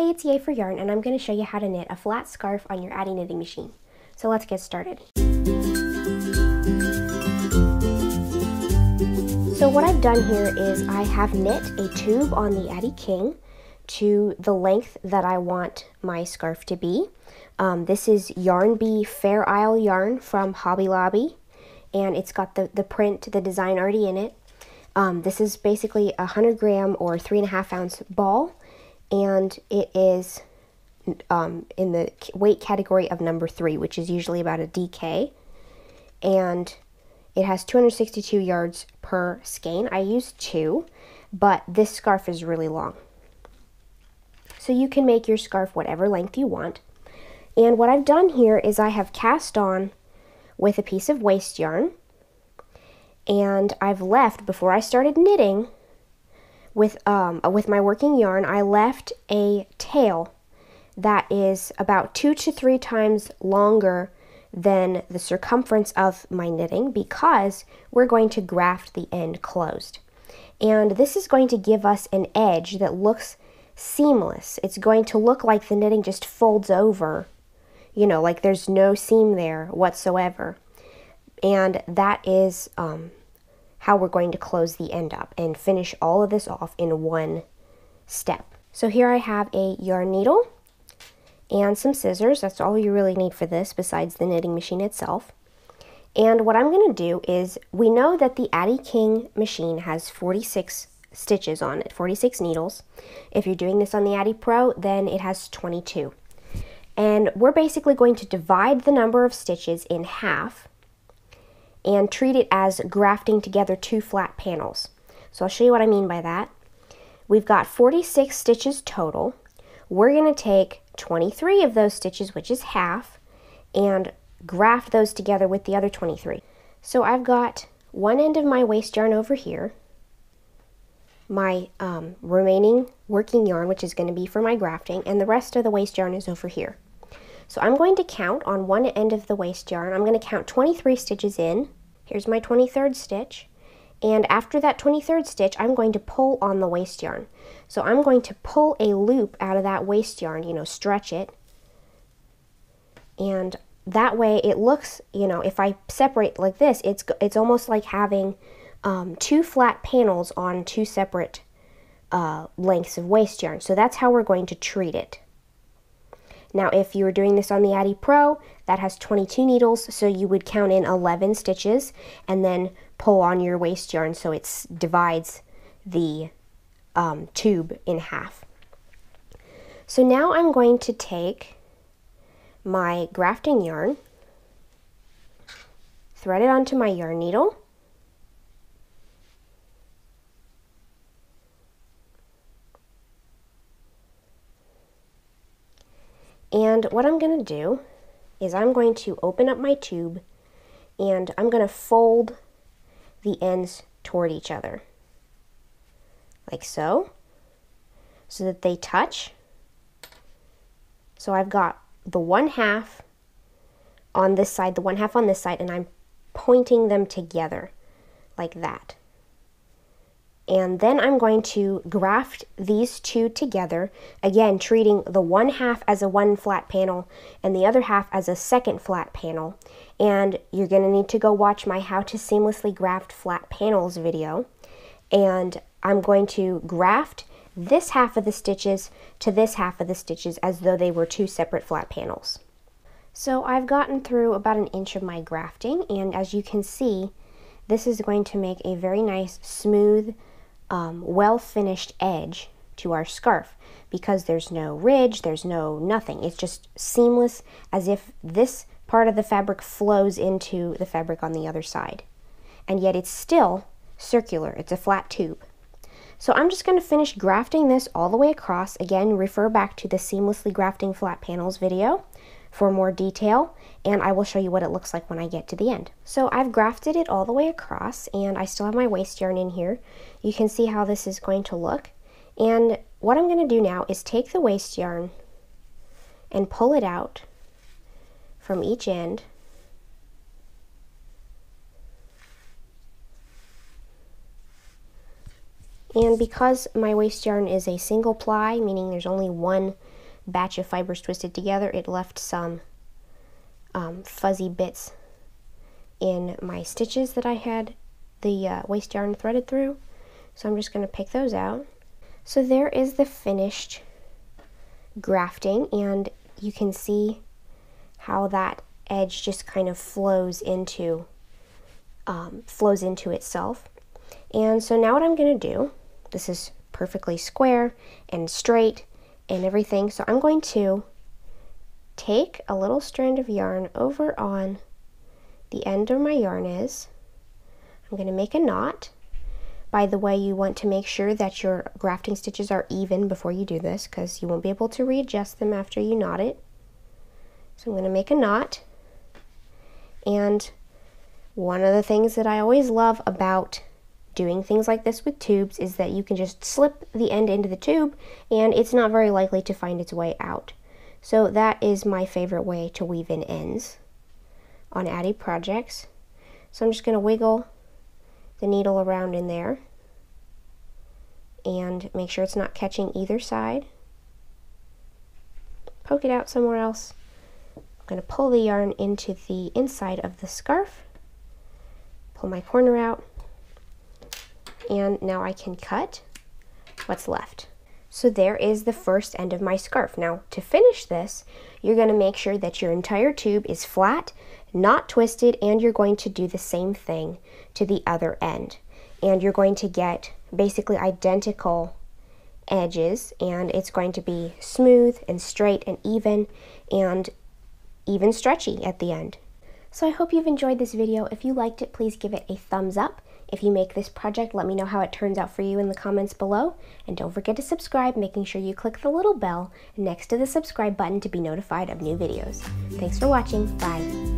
Hey, it's Yay for Yarn, and I'm going to show you how to knit a flat scarf on your Addi knitting machine. So let's get started. So what I've done here is I have knit a tube on the Addi King to the length that I want my scarf to be. This is Yarn Bee Fair Isle yarn from Hobby Lobby, and it's got the print, the design already in it. This is basically a 100 gram or 3.5 ounce ball, and it is in the weight category of number 3, which is usually about a DK, and it has 262 yards per skein. I used 2, but this scarf is really long. So you can make your scarf whatever length you want. And what I've done here is I have cast on with a piece of waste yarn, and I've left, before I started knitting, with my working yarn, I left a tail that is about 2 to 3 times longer than the circumference of my knitting, because we're going to graft the end closed. And this is going to give us an edge that looks seamless. It's going to look like the knitting just folds over, you know, like there's no seam there whatsoever. And that is how we're going to close the end up and finish all of this off in one step. So here I have a yarn needle and some scissors. That's all you really need for this besides the knitting machine itself. And what I'm going to do is, we know that the Addi King machine has 46 stitches on it, 46 needles. If you're doing this on the Addi Pro, then it has 22. And we're basically going to divide the number of stitches in half and treat it as grafting together 2 flat panels. So I'll show you what I mean by that. We've got 46 stitches total. We're going to take 23 of those stitches, which is half, and graft those together with the other 23. So I've got one end of my waste yarn over here, my remaining working yarn, which is going to be for my grafting, and the rest of the waste yarn is over here. So I'm going to count on one end of the waste yarn. I'm going to count 23 stitches in. Here's my 23rd stitch. And after that 23rd stitch, I'm going to pull on the waste yarn. So I'm going to pull a loop out of that waste yarn, you know, stretch it. And that way it looks, you know, if I separate like this, it's almost like having 2 flat panels on 2 separate lengths of waste yarn. So that's how we're going to treat it. Now, if you were doing this on the Addi Pro, that has 22 needles, so you would count in 11 stitches and then pull on your waste yarn so it divides the tube in half. So now I'm going to take my grafting yarn, thread it onto my yarn needle, and what I'm going to do is I'm going to open up my tube and I'm going to fold the ends toward each other, like so that they touch. So I've got the 1/2 on this side, the 1/2 on this side, and I'm pointing them together like that. And then I'm going to graft these 2 together, again treating the 1/2 as a 1 flat panel and the other half as a 2nd flat panel. And you're going to need to go watch my How to Seamlessly Graft Flat Panels video. And I'm going to graft this half of the stitches to this half of the stitches as though they were 2 separate flat panels. So I've gotten through about 1 inch of my grafting, and as you can see, this is going to make a very nice, smooth, well-finished edge to our scarf, because there's no ridge, there's no nothing. It's just seamless, as if this part of the fabric flows into the fabric on the other side. And yet it's still circular. It's a flat tube. So I'm just going to finish grafting this all the way across. Again, refer back to the Seamlessly Grafting Flat Panels video for more detail, and I will show you what it looks like when I get to the end. So I've grafted it all the way across, and I still have my waste yarn in here. You can see how this is going to look. And what I'm going to do now is take the waste yarn and pull it out from each end. And because my waste yarn is a single ply, meaning there's only one batch of fibers twisted together, it left some fuzzy bits in my stitches that I had the waste yarn threaded through. So I'm just going to pick those out. So there is the finished grafting, and you can see how that edge just kind of flows into itself. And so now what I'm going to do, this is perfectly square and straight and everything, so I'm going to take a little strand of yarn over on the end where my yarn is. I'm going to make a knot. By the way, you want to make sure that your grafting stitches are even before you do this, because you won't be able to readjust them after you knot it. So I'm going to make a knot. And one of the things that I always love about doing things like this with tubes is that you can just slip the end into the tube and it's not very likely to find its way out. So that is my favorite way to weave in ends on Addi projects. So I'm just going to wiggle the needle around in there and make sure it's not catching either side. Poke it out somewhere else. I'm going to pull the yarn into the inside of the scarf, pull my corner out, and now I can cut what's left. So there is the first end of my scarf. Now to finish this, you're going to make sure that your entire tube is flat, not twisted, and you're going to do the same thing to the other end. And you're going to get basically identical edges, and it's going to be smooth and straight and even stretchy at the end. So I hope you've enjoyed this video. If you liked it, please give it a thumbs up. If you make this project, let me know how it turns out for you in the comments below. And don't forget to subscribe, making sure you click the little bell next to the subscribe button to be notified of new videos. Thanks for watching. Bye.